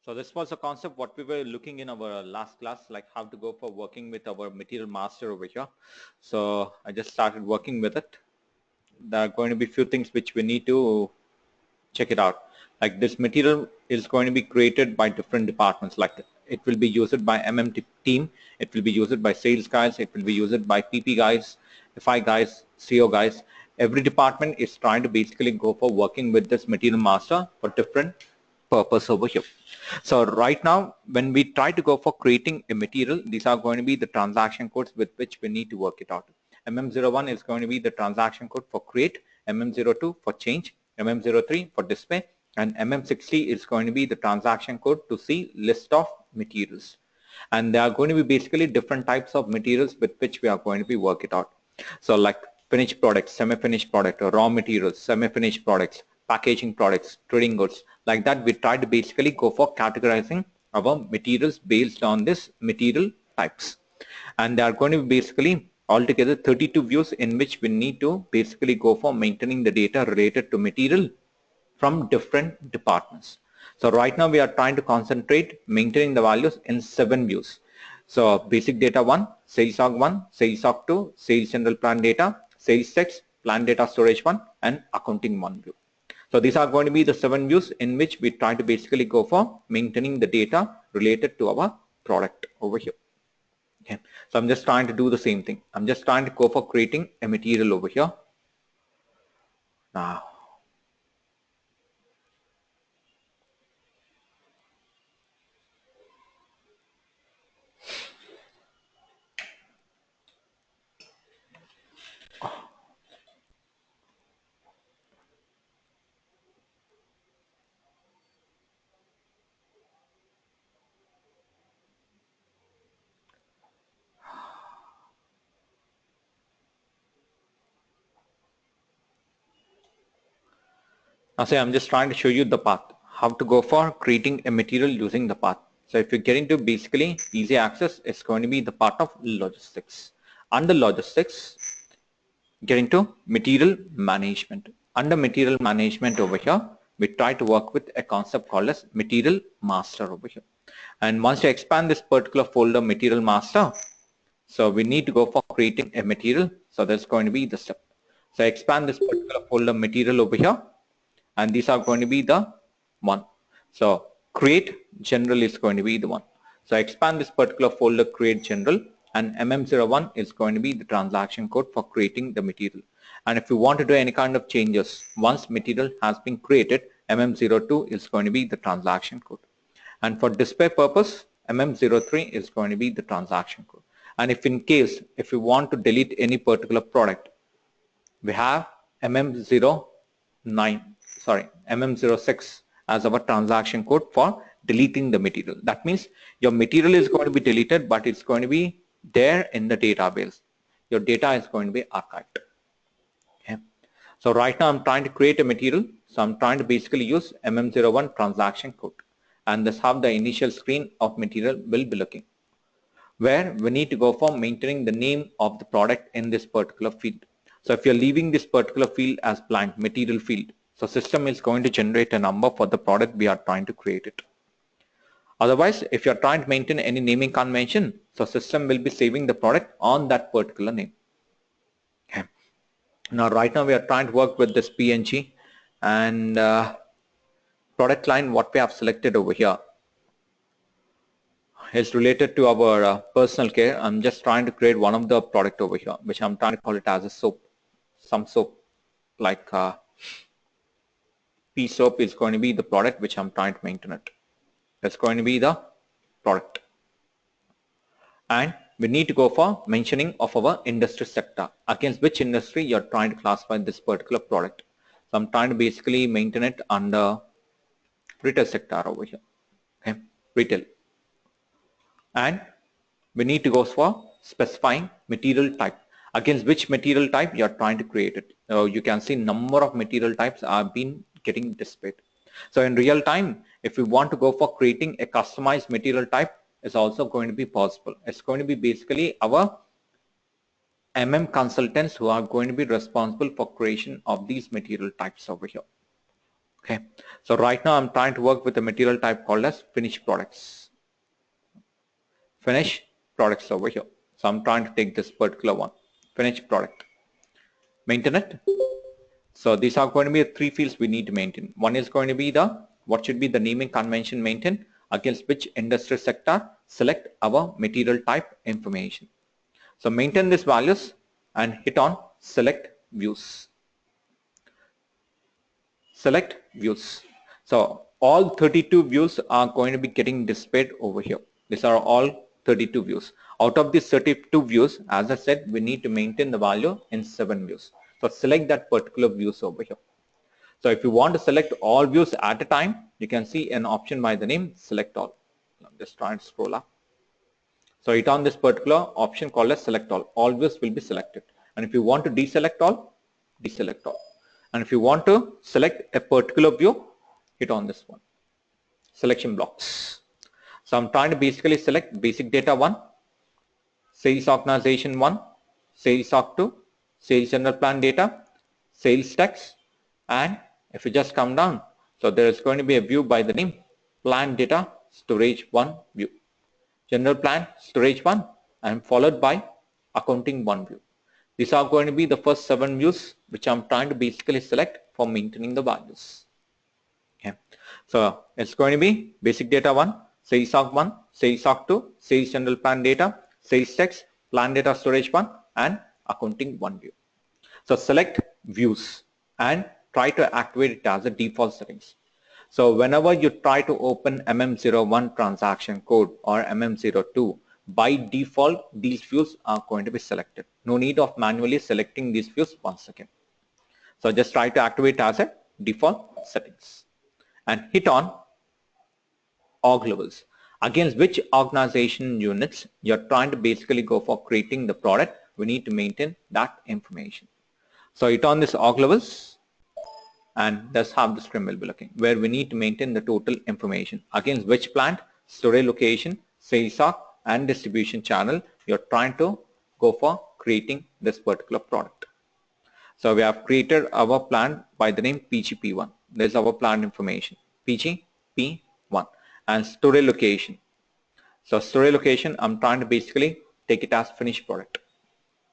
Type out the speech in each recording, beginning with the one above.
So this was a concept what we were looking in our last class, like how to go for working with our material master over here. So I just started working with it. There are going to be few things which we need to check it out. Like this material is going to be created by different departments. Like it will be used by team, it will be used by sales guys, it will be used by PP guys, FI guys, CO guys. Every department is trying to basically go for working with this material master for different purpose over here. So right now, when we try to go for creating a material, these are going to be the transaction codes with which we need to work it out. MM01 is going to be the transaction code for create, MM02 for change, MM03 for display, and MM60 is going to be the transaction code to see list of materials. And there are going to be basically different types of materials with which we are going to be work it out. So like finished products, semi-finished product, raw materials, semi-finished products, packaging products, trading goods. Like that, we try to basically go for categorizing our materials based on this material types. And there are going to be basically altogether 32 views in which we need to basically go for maintaining the data related to material from different departments. So right now we are trying to concentrate maintaining the values in 7 views. So basic data 1, sales org 1, sales org 2, sales general plan data, sales text, plan data storage 1, and accounting 1 view. So these are going to be the 7 views in which we try to basically go for maintaining the data related to our product over here. Okay, so I'm just trying to do the same thing. I'm just trying to go for creating a material over here. Now, I'm just trying to show you the path, how to go for creating a material using the path. So if you get into basically easy access, it's going to be the part of logistics. Under logistics, get into material management. Under material management over here, we try to work with a concept called as material master over here. And once you expand this particular folder material master, so we need to go for creating a material. So that's going to be the step. So expand this particular folder material over here, and these are going to be the one. So create general is going to be the one. So expand this particular folder create general, and MM01 is going to be the transaction code for creating the material. And if you want to do any kind of changes, once material has been created, MM02 is going to be the transaction code. And for display purpose, MM03 is going to be the transaction code. And if in case, if you want to delete any particular product, we have MM06 as our transaction code for deleting the material. That means your material is going to be deleted, but it's going to be there in the database. Your data is going to be archived. Okay. So right now I'm trying to create a material. So I'm trying to basically use MM01 transaction code. And that's how the initial screen of material will be looking, where we need to go for maintaining the name of the product in this particular field. So if you're leaving this particular field as blank, material field, so system is going to generate a number for the product we are trying to create it. Otherwise, if you're trying to maintain any naming convention, so system will be saving the product on that particular name. Okay. Now, right now we are trying to work with this PNG, and product line what we have selected over here is related to our personal care. I'm just trying to create one of the product over here, which I'm trying to call it as a soap. Some soap like pea soap is going to be the product which I'm trying to maintain it. That's going to be the product. And we need to go for mentioning of our industry sector, against which industry you're trying to classify this particular product. So I'm trying to basically maintain it under retail sector over here. Okay, retail. And we need to go for specifying material type, against which material type you are trying to create it. You can see number of material types are being getting displayed. So in real time, if we want to go for creating a customized material type, is also going to be possible. It's going to be basically our MM consultants who are going to be responsible for creation of these material types over here. Okay, so right now I'm trying to work with a material type called as finished products. Finished products over here. So I'm trying to take this particular one, finished product, maintain it. So these are going to be the three fields we need to maintain. One is going to be the what should be the naming convention maintained, against which industry sector select our material type information. So maintain these values and hit on select views. Select views. So all 32 views are going to be getting displayed over here. These are all 32 views. Out of these 32 views, as I said, we need to maintain the value in 7 views. So select that particular views over here. So if you want to select all views at a time, you can see an option by the name select all. I'm just trying to scroll up. So hit on this particular option called as select all. All views will be selected. And if you want to deselect all, deselect all. And if you want to select a particular view, hit on this one. Selection blocks. So I'm trying to basically select basic data 1, sales organization 1, sales org 2, sales general plan data, sales text, and if you just come down, so there is going to be a view by the name plan data storage 1 view, general plan storage 1, and followed by accounting 1 view. These are going to be the first 7 views which I'm trying to basically select for maintaining the values. Okay, so it's going to be basic data 1, sales org 1, sales org 2, sales general plan data, sales text, plan data storage 1, and accounting 1 view. So select views and try to activate it as a default settings. So whenever you try to open MM01 transaction code or MM02, by default these views are going to be selected. No need of manually selecting these views once again. So just try to activate as a default settings and hit on org levels, against which organization units you're trying to basically go for creating the product. We need to maintain that information. So hit on this org levels, and that's how the screen will be looking, where we need to maintain the total information against which plant, storage location, sales org, and distribution channel you're trying to go for creating this particular product. So we have created our plant by the name PGP1. There's our plant information, PGP1, and storage location. So storage location, I'm trying to basically take it as finished product,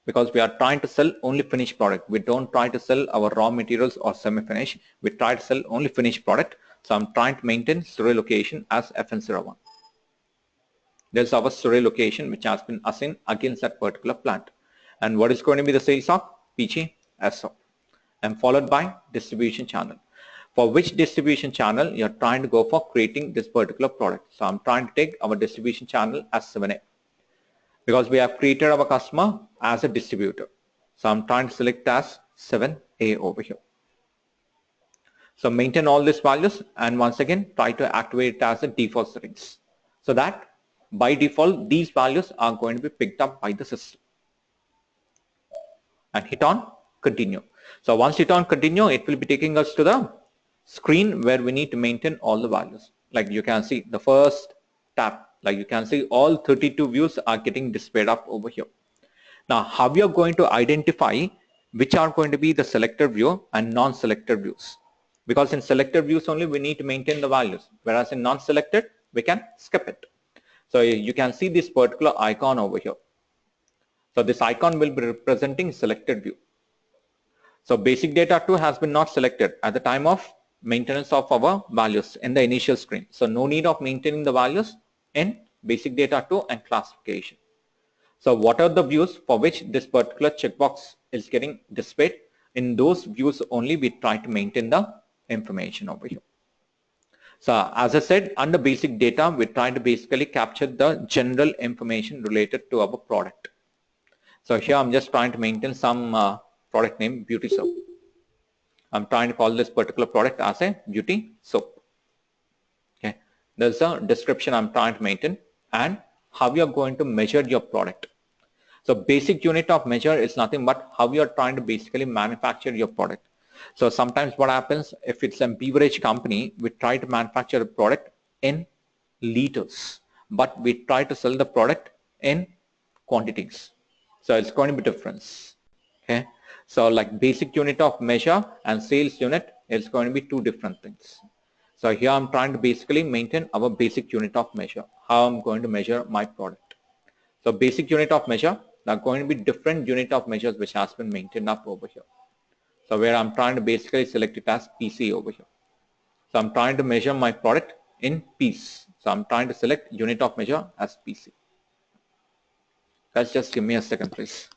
because we are trying to sell only finished product. We don't try to sell our raw materials or semi-finished. We try to sell only finished product. So I'm trying to maintain storage location as FN01. There's our storage location which has been assigned against that particular plant. And what is going to be the sales of PGSO, and followed by distribution channel. For which distribution channel you're trying to go for creating this particular product. So I'm trying to take our distribution channel as 7A, because we have created our customer as a distributor. So I'm trying to select as 7A over here. So maintain all these values, and once again try to activate it as a default settings, so that by default these values are going to be picked up by the system. And hit on continue. So once hit on continue, it will be taking us to the screen where we need to maintain all the values. Like you can see the first tab, like you can see all 32 views are getting displayed up over here. Now how we are going to identify which are going to be the selected view and non-selected views, because in selected views only we need to maintain the values, whereas in non-selected we can skip it. So you can see this particular icon over here. So this icon will be representing selected view. So basic data 2 has been not selected at the time of maintenance of our values in the initial screen. So no need of maintaining the values in basic data 2 and classification. So what are the views for which this particular checkbox is getting displayed? In those views only we try to maintain the information over here. So as I said, under basic data we try to basically capture the general information related to our product. So here I'm just trying to maintain some product name, beauty soap. I'm trying to call this particular product as a beauty soap. Okay, there's a description I'm trying to maintain, and how you are going to measure your product. So basic unit of measure is nothing but how you are trying to basically manufacture your product. So sometimes what happens, if it's a beverage company, we try to manufacture a product in liters, but we try to sell the product in quantities. So it's going to be difference. Okay, so like basic unit of measure and sales unit it's going to be two different things. So here I'm trying to basically maintain our basic unit of measure, how I'm going to measure my product. So basic unit of measure, there are going to be different unit of measures which has been maintained up over here. So where I'm trying to basically select it as PC over here. So I'm trying to measure my product in piece. So I'm trying to select unit of measure as PC. Guys, just give me a second, please.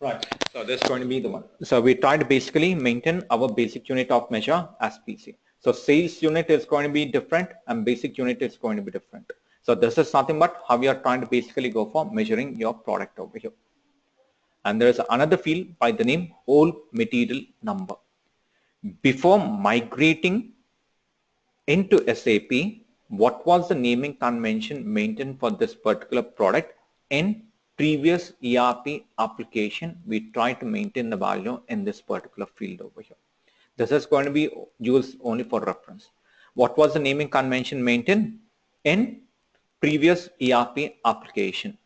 Right. So this is going to be the one. So we try to basically maintain our basic unit of measure as PC. So sales unit is going to be different and basic unit is going to be different. So this is nothing but how we are trying to basically go for measuring your product over here. And there is another field by the name whole material number. Before migrating into SAP, what was the naming convention maintained for this particular product? In previous ERP application, we try to maintain the value in this particular field over here. This is going to be used only for reference. What was the naming convention maintained in previous ERP application,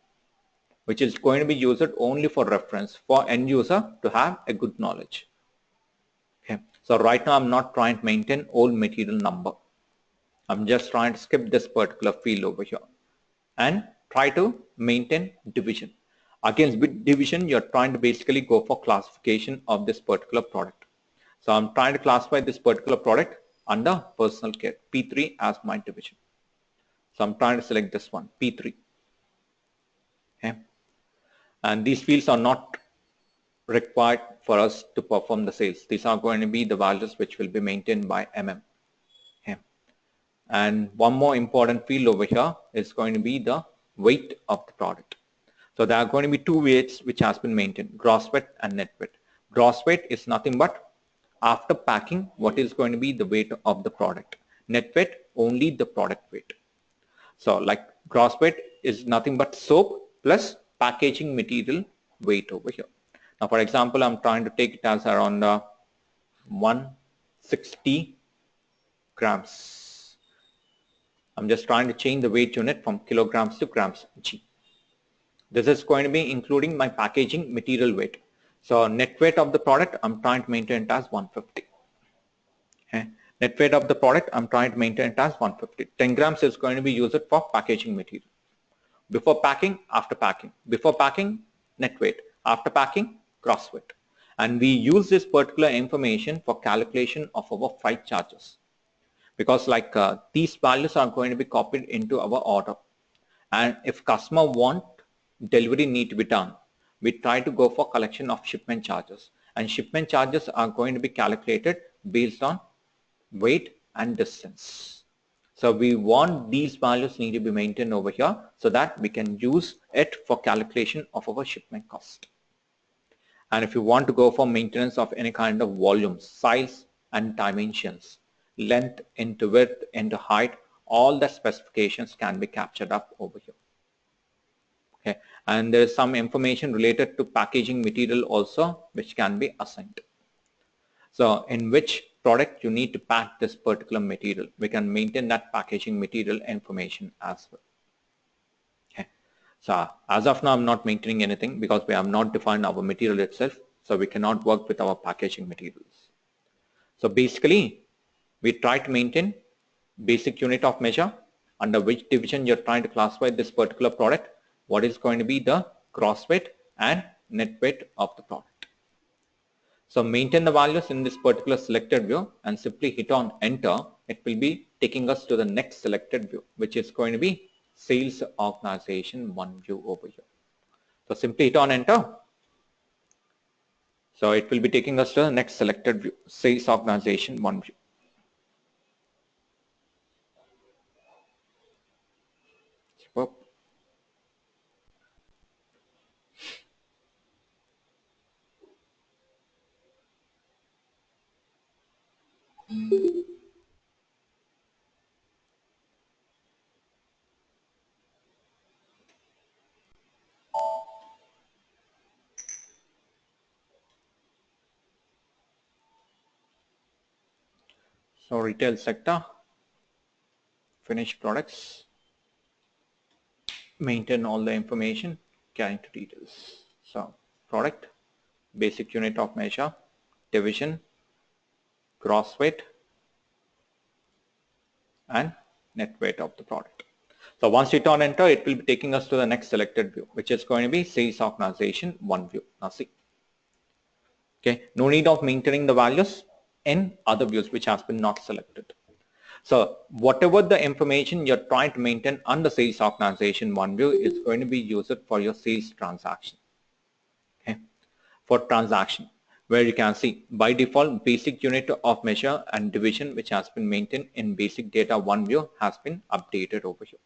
which is going to be used only for reference for end user to have a good knowledge. Okay. So right now I'm not trying to maintain old material number. I'm just trying to skip this particular field over here and try to maintain division. Against division, you're trying to basically go for classification of this particular product. So I'm trying to classify this particular product under personal care, P3 as my division. So I'm trying to select this one, P3. Okay. And these fields are not required for us to perform the sales. These are going to be the values which will be maintained by MM. Okay. And one more important field over here is going to be the weight of the product. So there are going to be two weights which has been maintained, gross weight and net weight. Gross weight is nothing but after packing what is going to be the weight of the product. Net weight only the product weight. So like gross weight is nothing but soap plus packaging material weight over here. Now for example, I'm trying to take it as around 160 grams. I'm just trying to change the weight unit from kilograms to grams G. This is going to be including my packaging material weight. So net weight of the product, I'm trying to maintain it as 150. Okay. Net weight of the product, I'm trying to maintain it as 150. 10 grams is going to be used for packaging material. Before packing, after packing. Before packing, net weight. After packing, gross weight. And we use this particular information for calculation of our freight charges. Because like these values are going to be copied into our order. And if customer want delivery need to be done, we try to go for collection of shipment charges. And shipment charges are going to be calculated based on weight and distance. So we want these values need to be maintained over here so that we can use it for calculation of our shipment cost. And if you want to go for maintenance of any kind of volume, size and dimensions, length into width into height, all the specifications can be captured up over here. Okay. And there is some information related to packaging material also which can be assigned. So in which product you need to pack this particular material, we can maintain that packaging material information as well. Okay. So as of now, I'm not maintaining anything because we have not defined our material itself. So we cannot work with our packaging materials. So basically, we try to maintain basic unit of measure under which division you're trying to classify this particular product, what is going to be the gross weight and net weight of the product. So maintain the values in this particular selected view and simply hit on enter. It will be taking us to the next selected view, which is going to be sales organization one view over here. So simply hit on enter. So it will be taking us to the next selected view, sales organization one view. Superb. So retail sector, finished products, maintain all the information, guarantee details. So product, basic unit of measure, division, gross weight, and net weight of the product. So once you turn enter, it will be taking us to the next selected view, which is going to be sales organization one view. Now see, okay, no need of maintaining the values in other views which has been not selected. So whatever the information you're trying to maintain under sales organization one view is going to be used for your sales transaction. Okay, for transaction, where you can see by default basic unit of measure and division which has been maintained in basic data one view has been updated over here.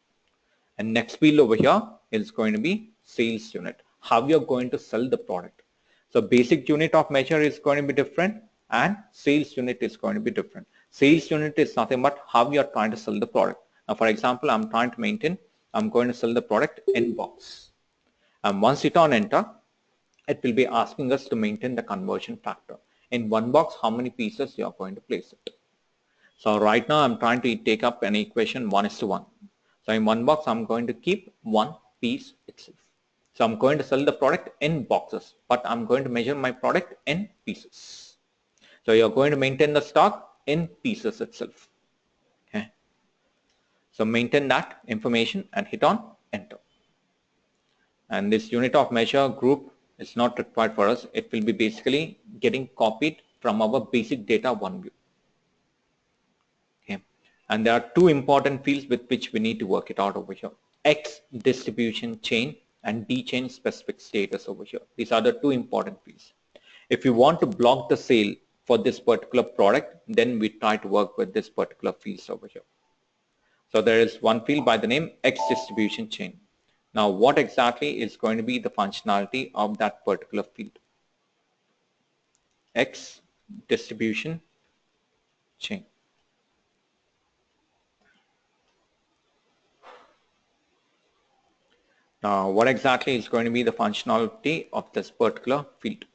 And next field over here is going to be sales unit, how you're going to sell the product. So basic unit of measure is going to be different and sales unit is going to be different. Sales unit is nothing but how you're trying to sell the product. Now for example, I'm trying to maintain, I'm going to sell the product in box. And once you turn enter, it will be asking us to maintain the conversion factor. In one box, how many pieces you are going to place it. So right now I'm trying to take up an equation 1:1. So in one box, I'm going to keep one piece itself. So I'm going to sell the product in boxes, but I'm going to measure my product in pieces. So you're going to maintain the stock in pieces itself. Okay. So maintain that information and hit on enter. And this unit of measure group is not required for us. It will be basically getting copied from our basic data one view. Okay. And there are two important fields with which we need to work it out over here. X distribution chain and D chain specific status over here. These are the two important fields. If you want to block the sale for this particular product, then we try to work with this particular fields over here. So there is one field by the name X distribution chain. Now what exactly is going to be the functionality of that particular field? X distribution chain. Now what exactly is going to be the functionality of this particular field?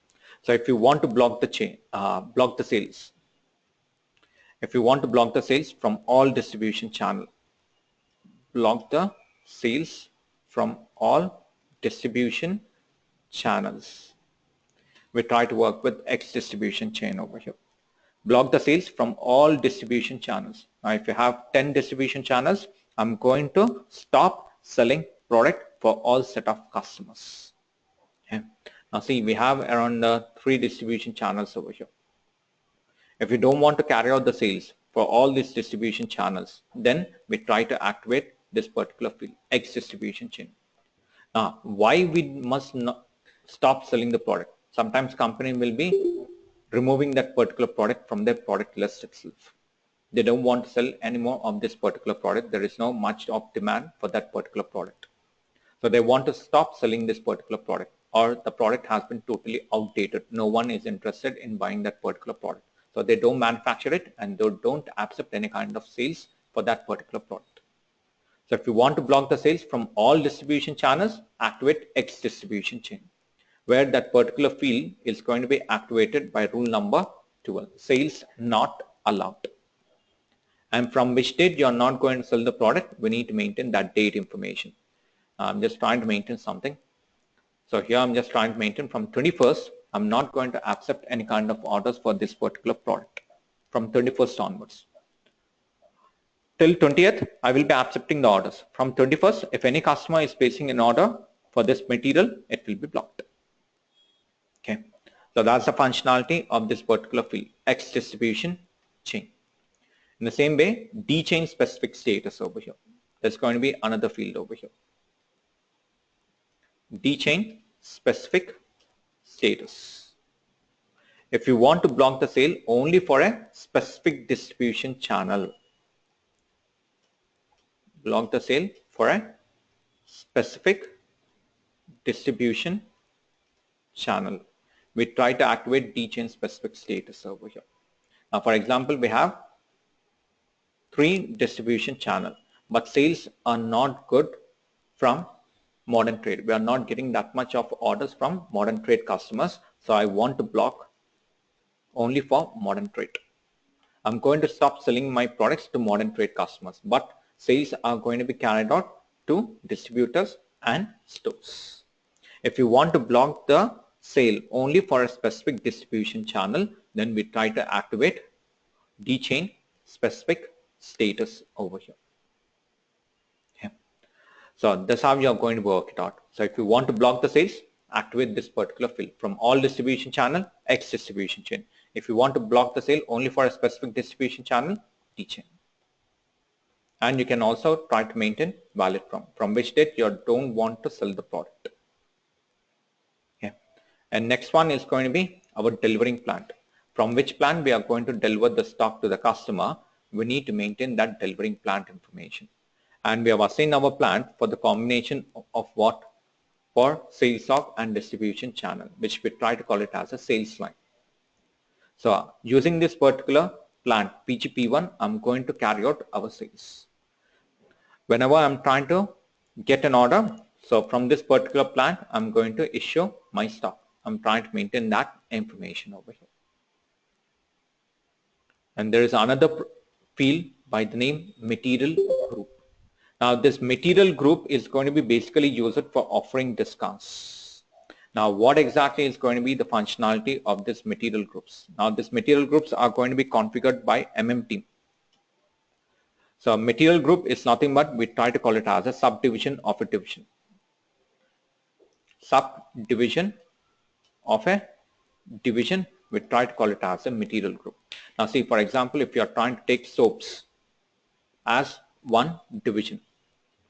So if you want to block the chain, block the sales. If you want to block the sales from all distribution channel, block the sales from all distribution channels. We try to work with X distribution chain over here. Block the sales from all distribution channels. Now if you have 10 distribution channels, I'm going to stop selling product for all set of customers. Okay. Now see, we have around 3 distribution channels over here. If you don't want to carry out the sales for all these distribution channels, then we try to activate this particular field, X distribution chain. Now, why we must not stop selling the product? Sometimes company will be removing that particular product from their product list itself. They don't want to sell any more of this particular product. There is no much of demand for that particular product. So they want to stop selling this particular product, or the product has been totally outdated. No one is interested in buying that particular product. So they don't manufacture it and they don't accept any kind of sales for that particular product. So if you want to block the sales from all distribution channels, activate X distribution chain, where that particular field is going to be activated by rule number 12, sales not allowed. And from which date you are not going to sell the product, we need to maintain that date information. I'm just trying to maintain something. So here I'm just trying to maintain from 21st, I'm not going to accept any kind of orders for this particular product from 21st onwards. Till 20th, I will be accepting the orders. From 21st, if any customer is placing an order for this material, it will be blocked. Okay, so that's the functionality of this particular field, X distribution chain. In the same way, D chain specific status over here. There's going to be another field over here. D chain specific status. If you want to block the sale only for a specific distribution channel, block the sale for a specific distribution channel, we try to activate D chain specific status over here. Now for example, we have 3 distribution channels, but sales are not good from modern trade. We are not getting that much of orders from modern trade customers, so I want to block only for modern trade. I'm going to stop selling my products to modern trade customers, but sales are going to be carried out to distributors and stores. If you want to block the sale only for a specific distribution channel, then we try to activate dchain specific status over here. Okay. So that's how you're going to work it out. So if you want to block the sales, activate this particular field from all distribution channel, X distribution chain. If you want to block the sale only for a specific distribution channel, dchain. And you can also try to maintain valid from which date you don't want to sell the product. Okay. And next one is going to be our delivering plant. From which plant we are going to deliver the stock to the customer, we need to maintain that delivering plant information. And we have assigned our plant for the combination of what? For sales stock and distribution channel, which we try to call it as a sales line. So using this particular plant PGP1, I'm going to carry out our sales. Whenever I'm trying to get an order, so from this particular plant, I'm going to issue my stock. I'm trying to maintain that information over here. And there is another field by the name material group. Now this material group is going to be basically used for offering discounts. Now what exactly is going to be the functionality of this material groups? Now this material groups are going to be configured by team. So material group is nothing but we try to call it as a subdivision of a division. Subdivision of a division, we try to call it as a material group. Now see, for example, if you are trying to take soaps as one division,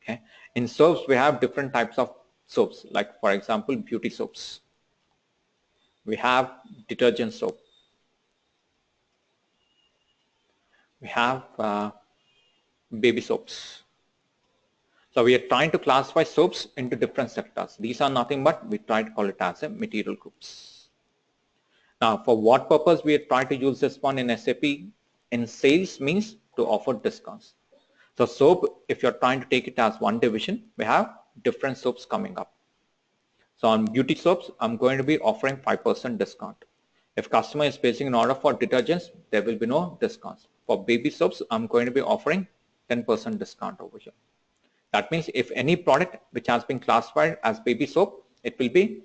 okay, in soaps we have different types of soaps, like for example beauty soaps, we have detergent soap, we have baby soaps. So we are trying to classify soaps into different sectors. These are nothing but we try to call it as a material groups. Now for what purpose we are trying to use this one in SAP? In sales means to offer discounts. So soap, if you're trying to take it as one division, we have different soaps coming up. So on beauty soaps, I'm going to be offering 5% discount. If customer is placing an order for detergents, there will be no discounts. For baby soaps, I'm going to be offering 10% discount over here. That means if any product which has been classified as baby soap, it will be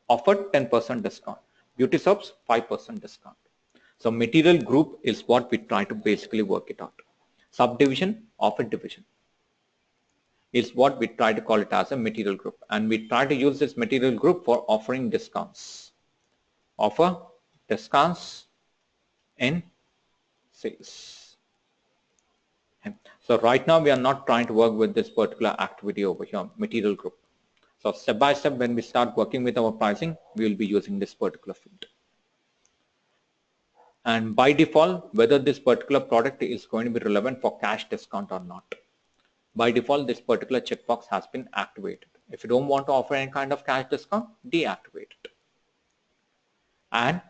offered 10% discount. Beauty soaps, 5% discount. So material group is what we try to basically work it out. Subdivision of a division is what we try to call it as a material group, and we try to use this material group for offering discounts. Offer discounts in sales. Okay. So right now we are not trying to work with this particular activity over here, material group. So step by step, when we start working with our pricing, we will be using this particular field. And by default, whether this particular product is going to be relevant for cash discount or not. By default, this particular checkbox has been activated. If you don't want to offer any kind of cash discount, deactivate it. And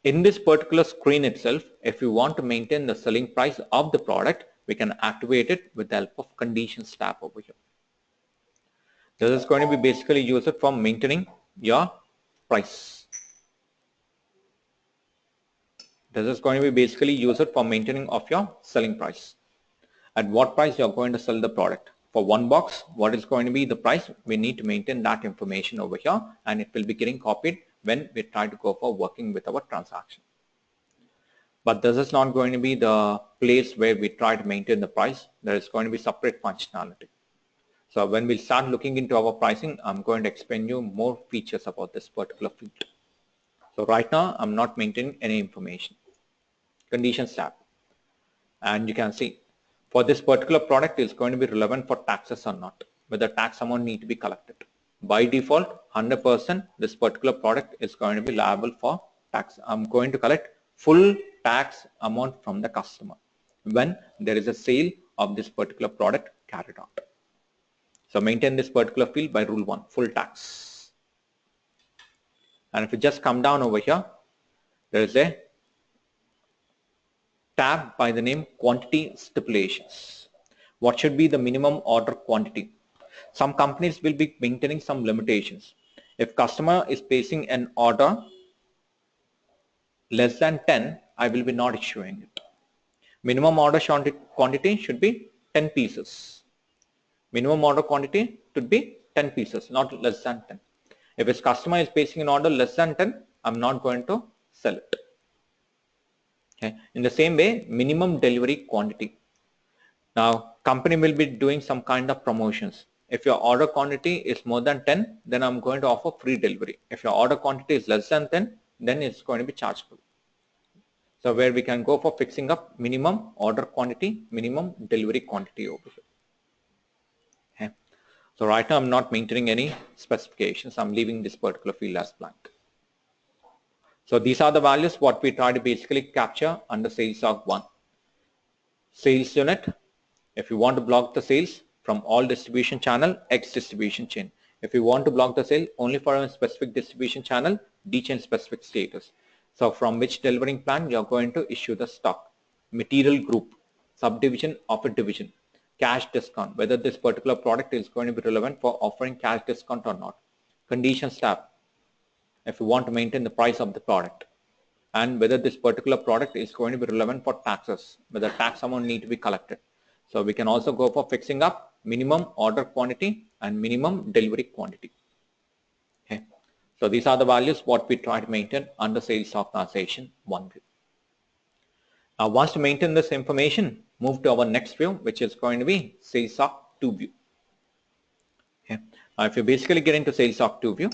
in this particular screen itself, if you want to maintain the selling price of the product, we can activate it with the help of conditions tab over here. This is going to be basically used for maintaining your price. This is going to be basically used for maintaining of your selling price. At what price you are going to sell the product. For one box, what is going to be the price? We need to maintain that information over here, and it will be getting copied when we try to go for working with our transaction. But this is not going to be the place where we try to maintain the price. There is going to be separate functionality. So when we start looking into our pricing, I'm going to explain you more features about this particular field. So right now, I'm not maintaining any information. Conditions tab. And you can see, for this particular product, is going to be relevant for taxes or not, whether tax amount need to be collected. By default, 100% this particular product is going to be liable for tax. I'm going to collect full tax amount from the customer when there is a sale of this particular product carried out. So maintain this particular field by rule 1, full tax. And if you just come down over here, there is a tab by the name quantity stipulations. What should be the minimum order quantity? Some companies will be maintaining some limitations. If customer is placing an order less than 10, I will be not issuing it. Minimum order quantity should be 10 pieces. Minimum order quantity should be 10 pieces, not less than 10. If his customer is placing an order less than 10, I'm not going to sell it. Okay. In the same way, minimum delivery quantity. Now, company will be doing some kind of promotions. If your order quantity is more than 10, then I'm going to offer free delivery. If your order quantity is less than 10, then it's going to be chargeable. So where we can go for fixing up minimum order quantity, minimum delivery quantity over here. Okay. So right now I'm not maintaining any specifications. I'm leaving this particular field as blank. So these are the values what we try to basically capture under sales org 1. Sales unit, if you want to block the sales from all distribution channel, X distribution chain. If you want to block the sale only for a specific distribution channel, D chain specific status. So from which delivering plan you're going to issue the stock. Material group, subdivision of a division. Cash discount, whether this particular product is going to be relevant for offering cash discount or not. Conditions tab, if you want to maintain the price of the product. And whether this particular product is going to be relevant for taxes, whether tax amount need to be collected. So we can also go for fixing up minimum order quantity and minimum delivery quantity. Okay. So these are the values what we try to maintain under sales organization 1 view. Now once to maintain this information, move to our next view, which is going to be sales org 2 view. Okay. Now if you basically get into sales org 2 view,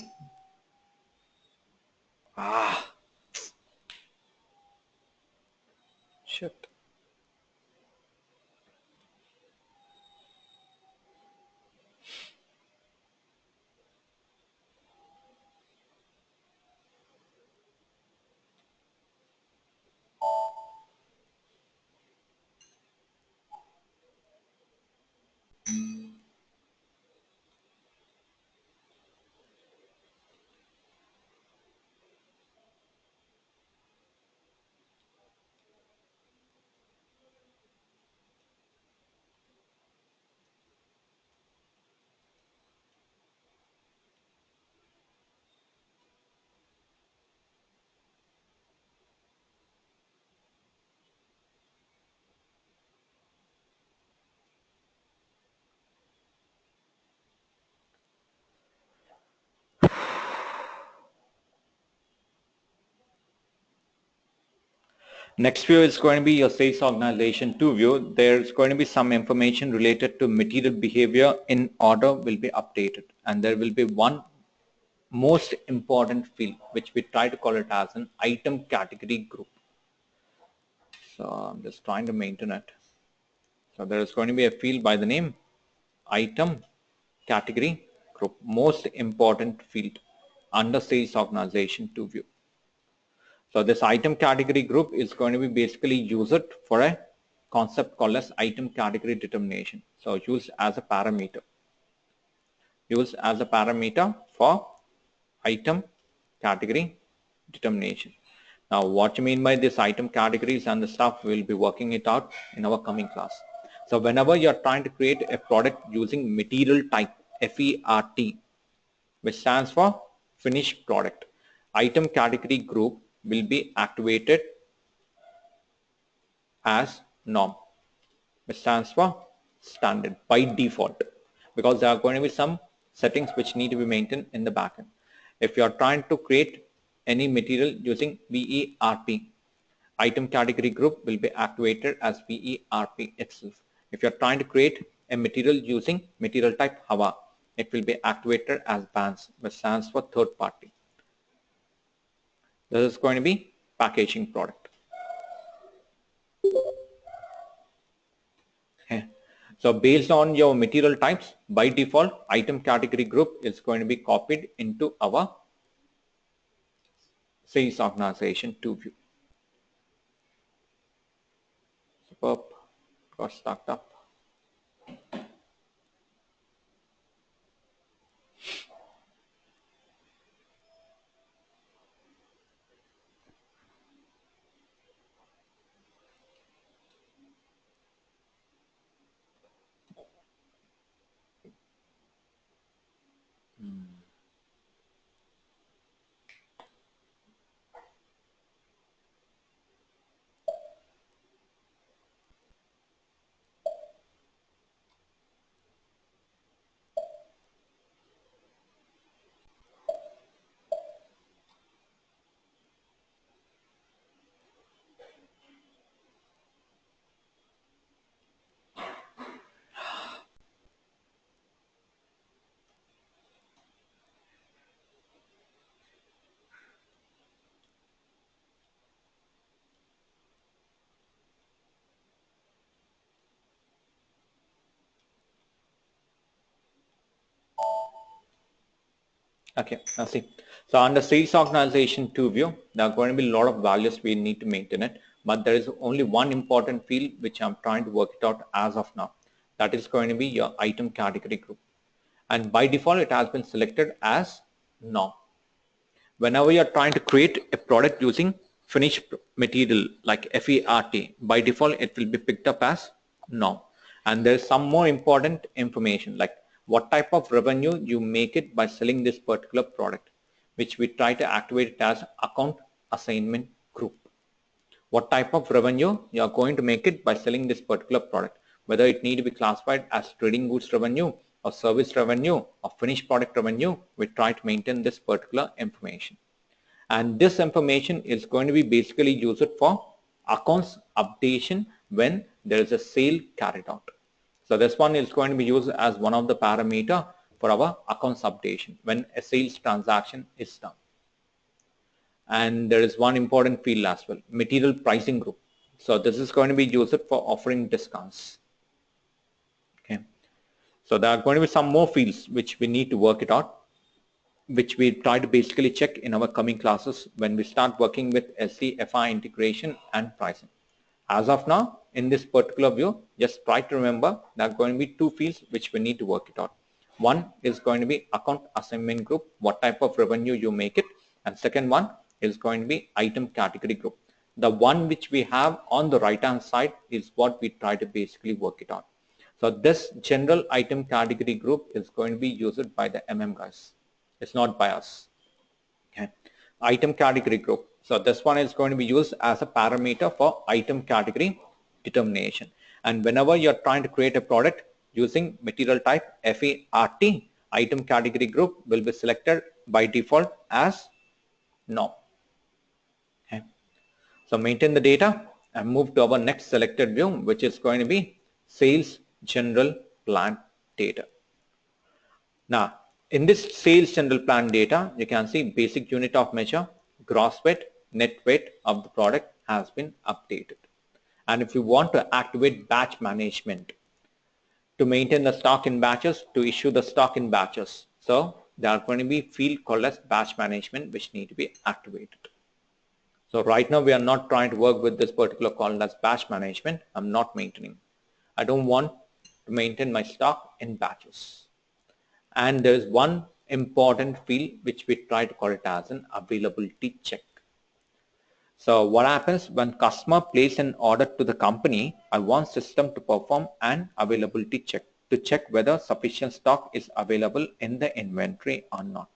shit. Next view is going to be your sales organization 2 view. There's going to be some information related to material behavior in order will be updated. And there will be one most important field, which we try to call it as an item category group. So I'm just trying to maintain it. So there is going to be a field by the name item category group, most important field under sales organization 2 view. So this item category group is going to be basically used for a concept called as item category determination. So used as a parameter. Used as a parameter for item category determination. Now what you mean by this item categories and the stuff, we'll be working it out in our coming class. So whenever you're trying to create a product using material type, FERT, which stands for finished product, item category group will be activated as norm, which stands for standard by default, because there are going to be some settings which need to be maintained in the backend. If you are trying to create any material using VERP, item category group will be activated as VERP itself. If you are trying to create a material using material type HAVA, it will be activated as BANS, which stands for third party. This is going to be packaging product. Okay. So based on your material types, by default, item category group is going to be copied into our sales organization 2 view. Superb. Got stacked up. Okay, now see. So under sales organization 2 view, there are going to be a lot of values we need to maintain it, but there is only one important field which I'm trying to work it out as of now. That is going to be your item category group. And by default, it has been selected as no. Whenever you're trying to create a product using finished material like FERT, by default, it will be picked up as no. And there's some more important information like what type of revenue you make it by selling this particular product, which we try to activate it as account assignment group. What type of revenue you are going to make it by selling this particular product, whether it need to be classified as trading goods revenue or service revenue or finished product revenue, we try to maintain this particular information. And this information is going to be basically used for accounts updation when there is a sale carried out. So this one is going to be used as one of the parameter for our accounts updation when a sales transaction is done. And there is one important field as well, material pricing group. So this is going to be used for offering discounts. Okay. So there are going to be some more fields which we need to work it out, which we try to basically check in our coming classes when we start working with SD/FI integration and pricing. As of now, in this particular view, just try to remember there are going to be two fields which we need to work it out. One is going to be account assignment group, what type of revenue you make it, and second one is going to be item category group. The one which we have on the right hand side is what we try to basically work it out. So this general item category group is going to be used by the guys. It's not by us. Okay. Item category group. So this one is going to be used as a parameter for item category determination. And whenever you're trying to create a product using material type FERT, item category group will be selected by default as no. Okay. So maintain the data and move to our next selected view, which is going to be sales general plan data. Now, in this sales general plan data, you can see basic unit of measure, gross weight, net weight of the product has been updated. And if you want to activate batch management to maintain the stock in batches, to issue the stock in batches, so there are going to be field called as batch management which need to be activated. So right now we are not trying to work with this particular called as batch management. I'm not maintaining. I don't want to maintain my stock in batches. And there is one important field which we try to call it as an availability check. So what happens when customer places an order to the company, I want system to perform an availability check to check whether sufficient stock is available in the inventory or not.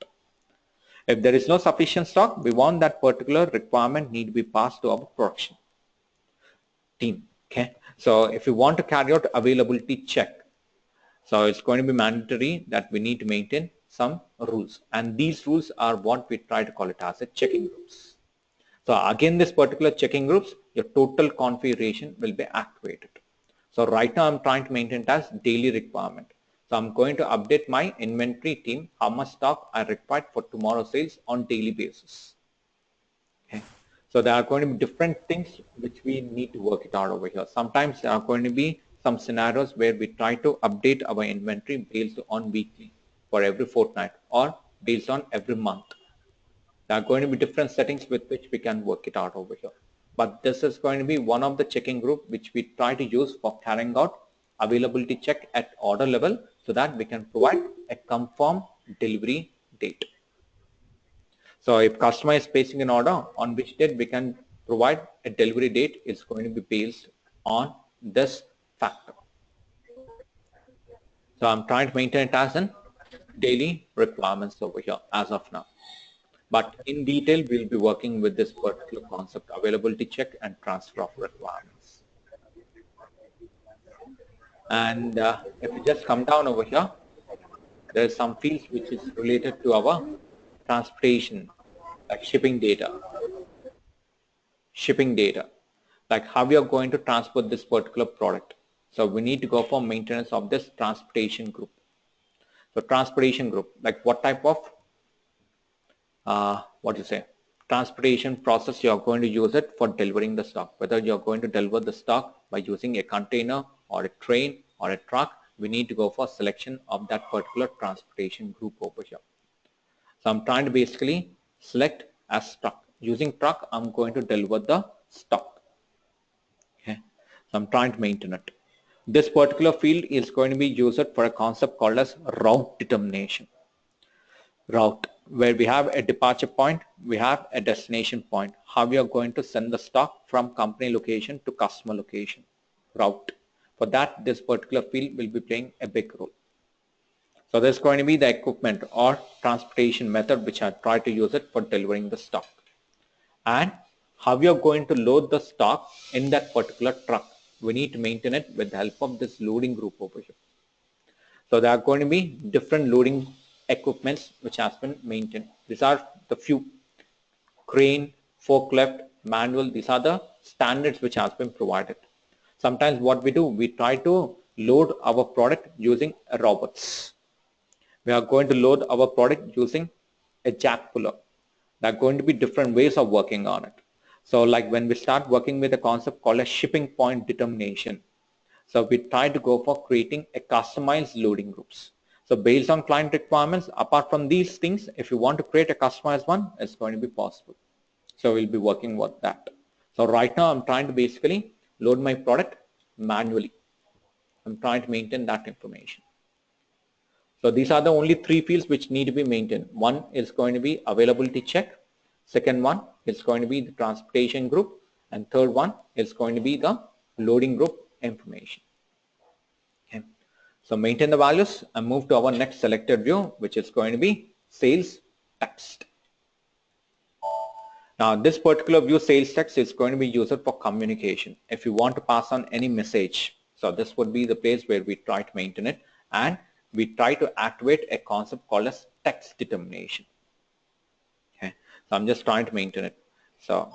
If there is no sufficient stock, we want that particular requirement need to be passed to our production team. Okay. So if you want to carry out availability check, so it's going to be mandatory that we need to maintain some rules, and these rules are what we try to call it as a checking groups. So again, this particular checking groups, your total configuration will be activated. So right now I'm trying to maintain it as daily requirement. So I'm going to update my inventory team how much stock I require for tomorrow's sales on daily basis. Okay. So there are going to be different things which we need to work it out over here. Sometimes there are going to be some scenarios where we try to update our inventory based on weekly for every fortnight or based on every month. There are going to be different settings with which we can work it out over here. But this is going to be one of the checking group which we try to use for carrying out availability check at order level so that we can provide a confirmed delivery date. So if customer is placing an order, on which date we can provide a delivery date is going to be based on this factor. So I'm trying to maintain it as an daily requirements over here as of now. But in detail, we'll be working with this particular concept, availability check and transfer of requirements. And if you just come down over here, there's some fields which is related to our transportation, like shipping data, like how we are going to transport this particular product. So we need to go for maintenance of this transportation group. So transportation group, like what type of transportation process you are going to use it for delivering the stock, whether you are going to deliver the stock by using a container or a train or a truck, we need to go for selection of that particular transportation group over here. So I'm trying to basically select as truck. Using truck, I'm going to deliver the stock. Okay. So I'm trying to maintain it. This particular field is going to be used for a concept called as route determination. Route, where we have a departure point, we have a destination point. How we are going to send the stock from company location to customer location. Route. For that, this particular field will be playing a big role. So there's going to be the equipment or transportation method which I try to use it for delivering the stock. And how we are going to load the stock in that particular truck. We need to maintain it with the help of this loading group over here. So there are going to be different loading equipments which has been maintained. These are the few: crane, forklift, manual. These are the standards which has been provided. Sometimes what we do, we try to load our product using robots. We are going to load our product using a jack puller. There are going to be different ways of working on it. So like when we start working with a concept called a shipping point determination, so we try to go for creating a customized loading groups. So based on client requirements, apart from these things, if you want to create a customized one, it's going to be possible. So we'll be working with that. So right now I'm trying to basically load my product manually. I'm trying to maintain that information. So these are the only three fields which need to be maintained. One is going to be availability check. Second one is going to be the transportation group. And third one is going to be the loading group information. Okay. So maintain the values and move to our next selected view, which is going to be sales text. Now this particular view, sales text, is going to be used for communication. If you want to pass on any message, so this would be the place where we try to maintain it, and we try to activate a concept called as text determination. Okay, so I'm just trying to maintain it. So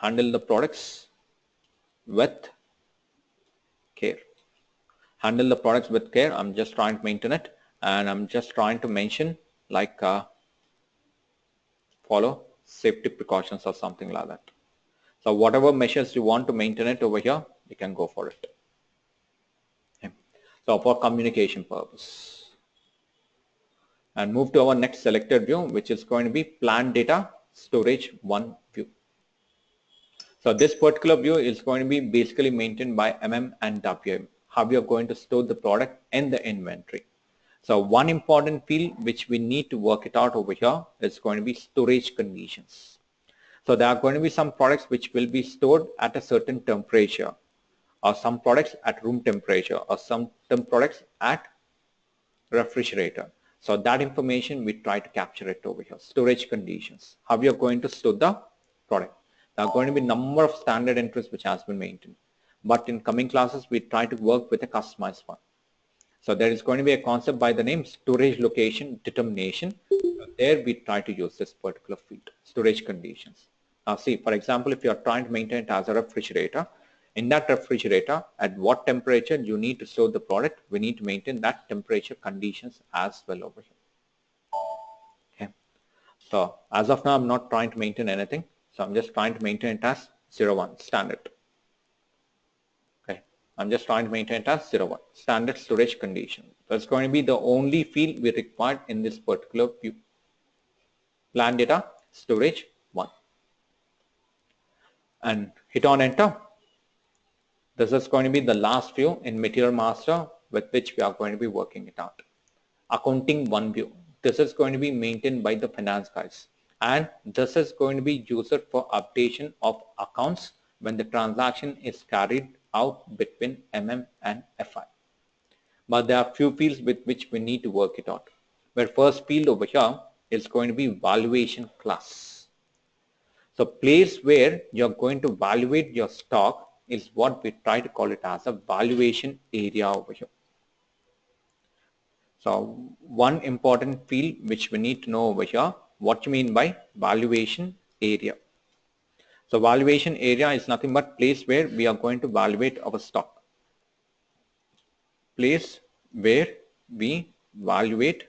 handle the products with care. Handle the products with care. I'm just trying to maintain it, and I'm just trying to mention like follow safety precautions or something like that. So whatever measures you want to maintain it over here, you can go for it. Okay. So for communication purpose. And move to our next selected view, which is going to be plan data storage 1 view. So this particular view is going to be basically maintained by MM and WM. How we are going to store the product in the inventory. So one important field which we need to work it out over here is going to be storage conditions. So there are going to be some products which will be stored at a certain temperature, or some products at room temperature, or some products at refrigerator. So that information we try to capture it over here. Storage conditions. How we are going to store the product. There are going to be number of standard entries which has been maintained. But in coming classes, we try to work with a customized one. So there is going to be a concept by the name storage location determination. There we try to use this particular field, storage conditions. Now see, for example, if you are trying to maintain it as a refrigerator, in that refrigerator, at what temperature you need to store the product, we need to maintain that temperature conditions as well over here. Okay. So as of now, I'm not trying to maintain anything. So I'm just trying to maintain it as 01 standard. Okay. I'm just trying to maintain it as 01 standard storage condition. That's going to be the only field we required in this particular view. Plan data storage 1. And hit on enter. This is going to be the last view in Material Master with which we are going to be working it out. Accounting 1 view. This is going to be maintained by the finance guys. And this is going to be used for updation of accounts when the transaction is carried out between MM and FI. But there are few fields with which we need to work it out. Where first field over here is going to be valuation class. So place where you're going to evaluate your stock is what we try to call it as a valuation area over here. So one important field which we need to know over here, what you mean by valuation area. So valuation area is nothing but place where we are going to evaluate our stock. Place where we evaluate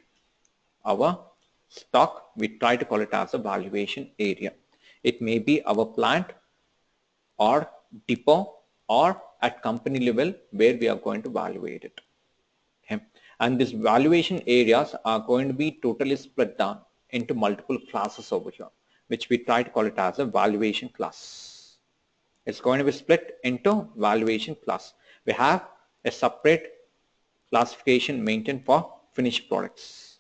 our stock, we try to call it as a valuation area. It may be our plant or depot or at company level where we are going to evaluate it. Okay. And these valuation areas are going to be totally split down into multiple classes over here, which we try to call it as a valuation class. It's going to be split into valuation class. We have a separate classification maintained for finished products,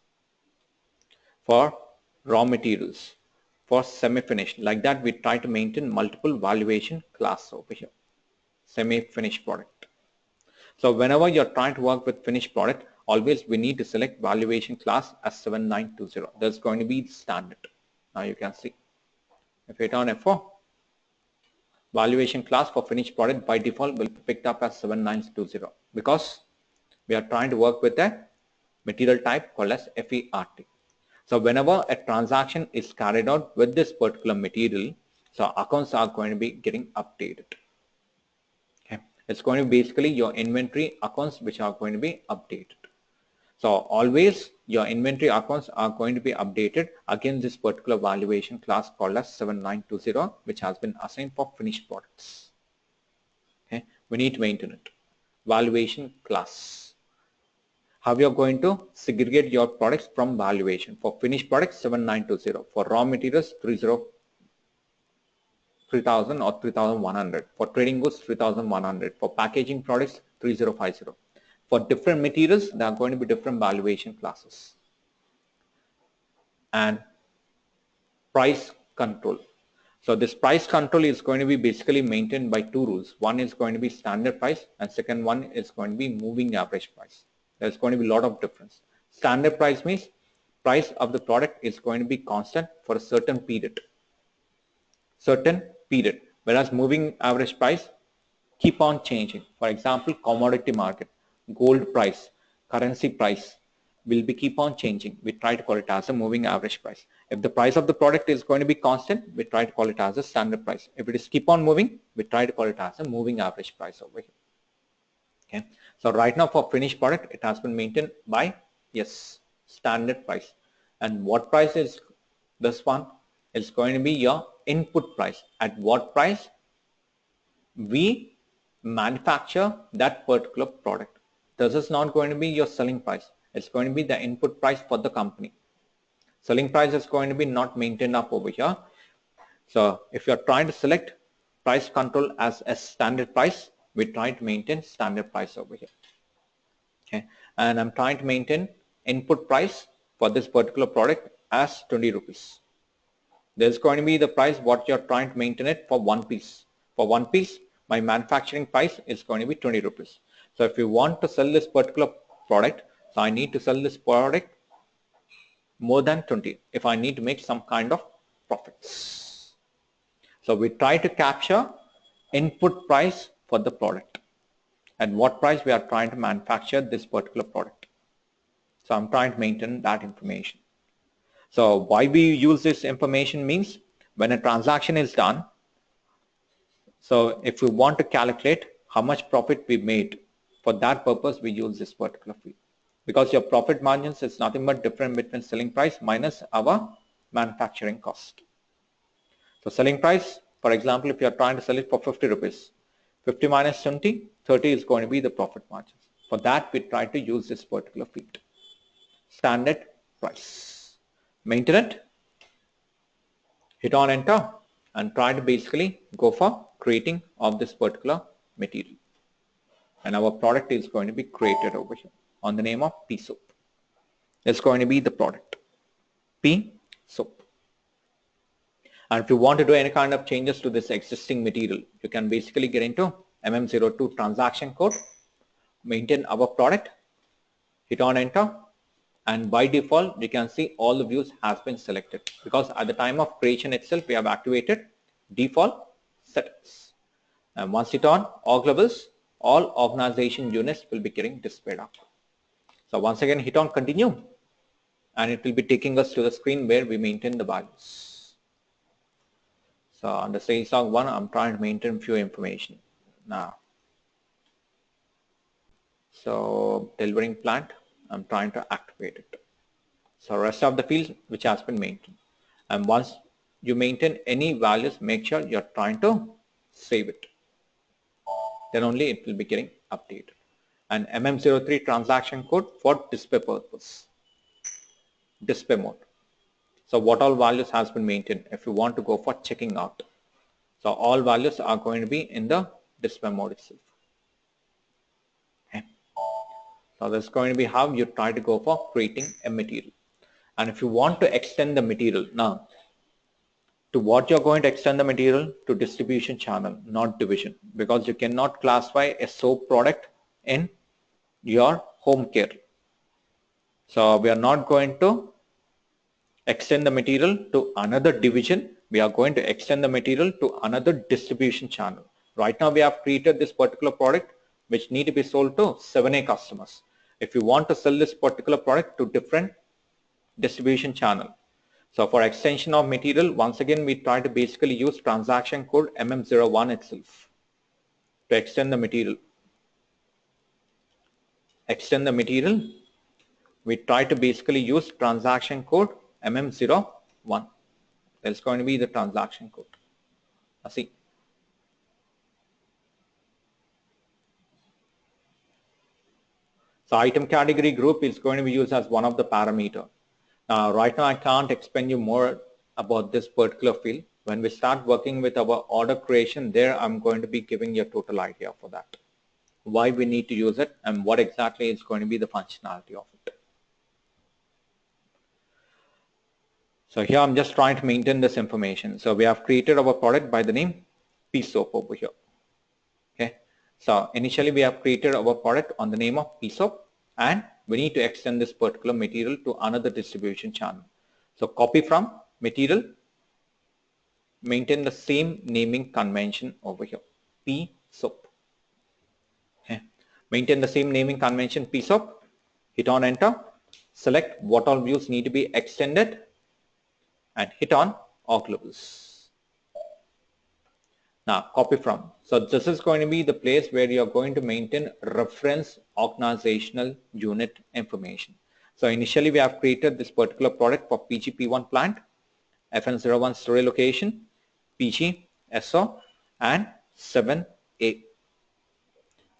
for raw materials, for semi-finished. Like that, we try to maintain multiple valuation class over here. Semi-finished product. So whenever you're trying to work with finished product, always we need to select valuation class as 7920. That's going to be the standard. Now you can see. If you hit on F4, valuation class for finished product by default will be picked up as 7920 because we are trying to work with a material type called as FERT. So whenever a transaction is carried out with this particular material, so accounts are going to be getting updated. Okay. It's going to be basically your inventory accounts which are going to be updated. So always your inventory accounts are going to be updated against this particular valuation class called as 7920, which has been assigned for finished products. Okay. We need to maintain it. Valuation class. How you are going to segregate your products from valuation. For finished products 7920, for raw materials 3000 or 3100, for trading goods 3100, for packaging products 3050. For different materials there are going to be different valuation classes. And price control. So this price control is going to be basically maintained by two rules. One is going to be standard price and second one is going to be moving average price. There's going to be a lot of difference. Standard price means price of the product is going to be constant for a certain period. Whereas moving average price keep on changing. For example, commodity market, gold price, currency price will be keep on changing. We try to call it as a moving average price. If the price of the product is going to be constant, we try to call it as a standard price. If it is keep on moving, we try to call it as a moving average price over here. Okay. So right now for finished product, it has been maintained by, yes, standard price. And what price is this one? It's going to be your input price. At what price we manufacture that particular product. This is not going to be your selling price. It's going to be the input price for the company. Selling price is going to be not maintained up over here. So if you're trying to select price control as a standard price, we try to maintain standard price over here. Okay, and I'm trying to maintain input price for this particular product as 20 rupees. There's going to be the price what you're trying to maintain it for one piece. For one piece, my manufacturing price is going to be 20 rupees. So if you want to sell this particular product, so I need to sell this product more than 20 if I need to make some kind of profits. So we try to capture input price for the product and what price we are trying to manufacture this particular product. So I'm trying to maintain that information. So why we use this information means when a transaction is done, so if we want to calculate how much profit we made, for that purpose we use this particular field. Because your profit margins is nothing but difference between selling price minus our manufacturing cost. So selling price, for example, if you are trying to sell it for 50 rupees, 50 minus 20, 30 is going to be the profit margins. For that we try to use this particular field. Standard price. Maintain it, hit on enter and try to basically go for creating of this particular material. And our product is going to be created over here on the name of P soap. It's going to be the product P soap. And if you want to do any kind of changes to this existing material, you can basically get into MM02 transaction code, maintain our product, hit on enter, and by default you can see all the views has been selected because at the time of creation itself we have activated default settings. And once hit on org levels, all organization units will be getting displayed up. So once again hit on continue and it will be taking us to the screen where we maintain the values. So under sales log 1 I'm trying to maintain few information now. So delivering plant, I'm trying to activate it. So rest of the fields which has been maintained. And once you maintain any values, make sure you're trying to save it. Then only it will be getting updated. and MM03 transaction code for display purpose, display mode. So what all values has been maintained if you want to go for checking out. So all values are going to be in the display mode itself. Okay. So that's going to be how you try to go for creating a material. And if you want to extend the material, now to what you're going to extend the material, to distribution channel, not division, because you cannot classify a soap product in your home care. So we are not going to extend the material to another division. We are going to extend the material to another distribution channel. Right now we have created this particular product which need to be sold to 7A customers. If you want to sell this particular product to different distribution channel, so for extension of material, once again we try to basically use transaction code MM01 itself to extend the material. Extend the material, we try to basically use transaction code MM01. That's going to be the transaction code. See. So item category group is going to be used as one of the parameter. Now, right now I can't explain you more about this particular field. When we start working with our order creation, there I'm going to be giving you a total idea for that. Why we need to use it and what exactly is going to be the functionality of it. So here I'm just trying to maintain this information. So we have created our product by the name P-Soap over here. Okay. So initially we have created our product on the name of P-Soap, and we need to extend this particular material to another distribution channel. So copy from material, maintain the same naming convention over here, P-Soap. Okay. Maintain the same naming convention, P-Soap, hit on enter, select what all views need to be extended, and hit on org levels. Now copy from. So this is going to be the place where you are going to maintain reference organizational unit information. So initially we have created this particular product for PGP1 plant, FN01 storage location, PG, SO, and 7A. We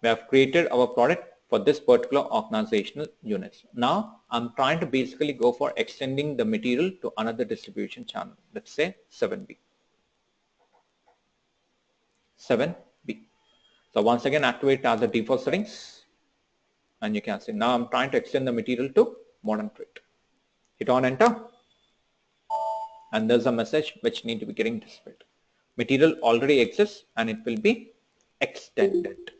have created our product for this particular organizational units. Now I'm trying to basically go for extending the material to another distribution channel. Let's say 7B. 7B. So once again activate as the default settings, and you can see now I'm trying to extend the material to modern trade. Hit on enter, and there's a message which need to be getting displayed. Material already exists and it will be extended.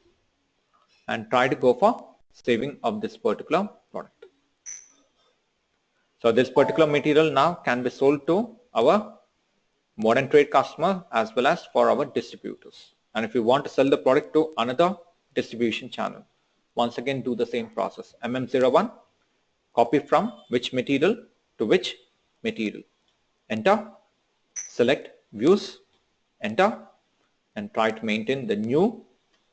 And try to go for saving of this particular product. So this particular material now can be sold to our modern trade customer as well as for our distributors. And if you want to sell the product to another distribution channel, once again do the same process. MM01, copy from which material to which material. Enter, select views, enter, and try to maintain the new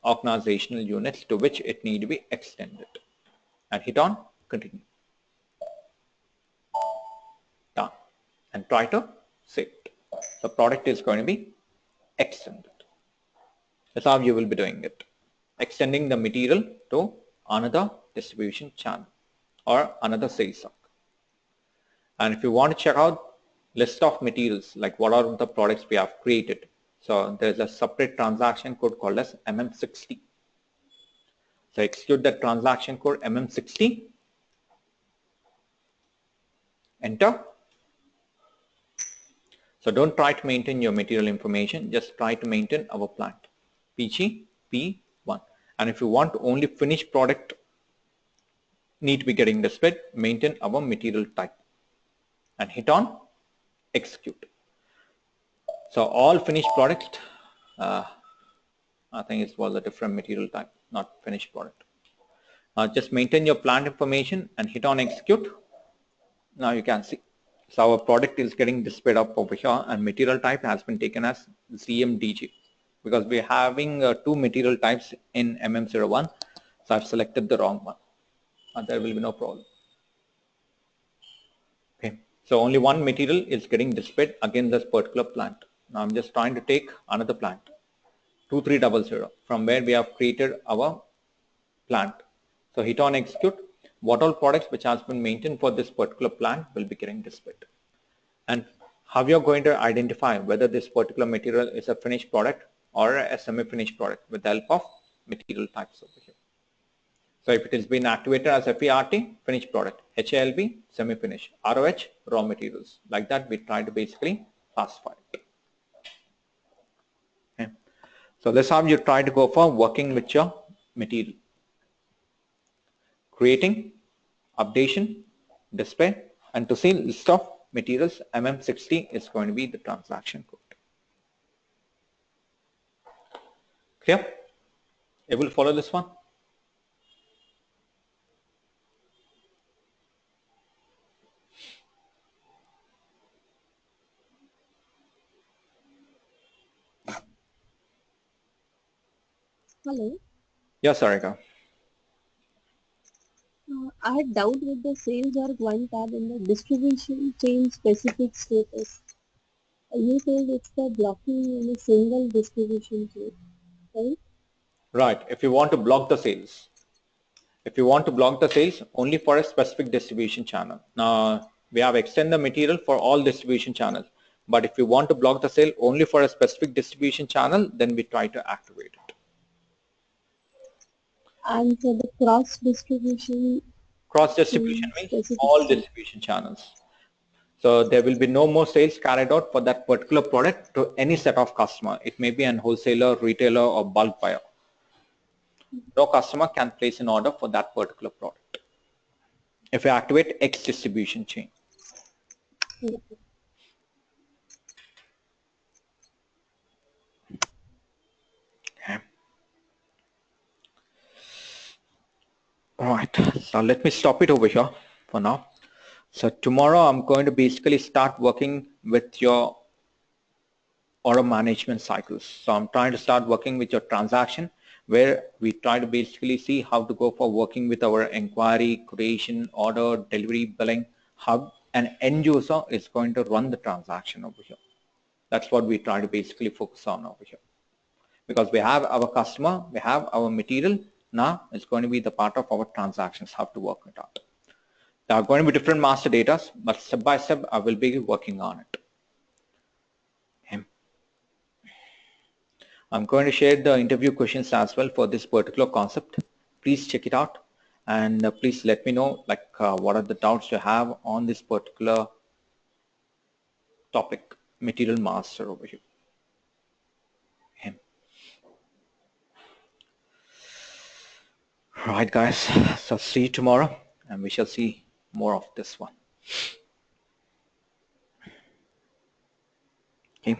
organizational units to which it need to be extended. And hit on continue. Done. And try to save it. The product is going to be extended. That's how you will be doing it. Extending the material to another distribution channel or another sales stock. And if you want to check out list of materials, like what are the products we have created. So there's a separate transaction code called as MM60. So execute the transaction code MM60. Enter. So don't try to maintain your material information, just try to maintain our plant. PG, P1. And if you want only finished product need to be getting displayed, maintain our material type. And hit on execute. So all finished product, I think it was a different material type, not finished product. Just maintain your plant information and hit on execute. Now you can see. So our product is getting displayed up over here, and material type has been taken as ZMDG because we're having two material types in MM01. So I've selected the wrong one. There will be no problem. Okay. So only one material is getting displayed against this particular plant. Now I'm just trying to take another plant, 2300, from where we have created our plant. So hit on execute. What all products which has been maintained for this particular plant will be getting displayed. And how you're going to identify whether this particular material is a finished product or a semi-finished product with the help of material types over here. So if it has been activated as FERT, finished product, HALB, semi-finished, ROH, raw materials. Like that, we try to basically classify it. Okay. So that's how you try to go for working with your material. Creating, updation, display, and to see list of materials, MM60 is going to be the transaction code. Clear? Able to follow this one? Hello. Yes, Sarika. I had doubt with the sales org one tab in the distribution chain specific status. You told it's the blocking in a single distribution chain, right? Right. If you want to block the sales, only for a specific distribution channel. Now we have extended the material for all distribution channels. But if you want to block the sale only for a specific distribution channel, then we try to activate it. And for the cross distribution Cross distribution chain means specific all state. distribution channels. So there will be no more sales carried out for that particular product to any set of customer. It may be an wholesaler, retailer, or bulk buyer. No customer can place an order for that particular product. If you activate X distribution chain. Yeah. Okay. All right. So let me stop it over here for now. So tomorrow I'm going to basically start working with your order management cycles. So I'm trying to start working with your transaction where we try to basically see how to go for working with our inquiry, creation, order, delivery, billing, how an end user is going to run the transaction over here. That's what we try to basically focus on over here. Because we have our customer, we have our material, now it's going to be the part of our transactions, how to work it out. There are going to be different master data, but step by step I will be working on it. Okay. I'm going to share the interview questions as well for this particular concept. Please check it out and please let me know what are the doubts you have on this particular topic, material master over here. Okay. Right guys, so see you tomorrow and we shall see more of this one. Okay.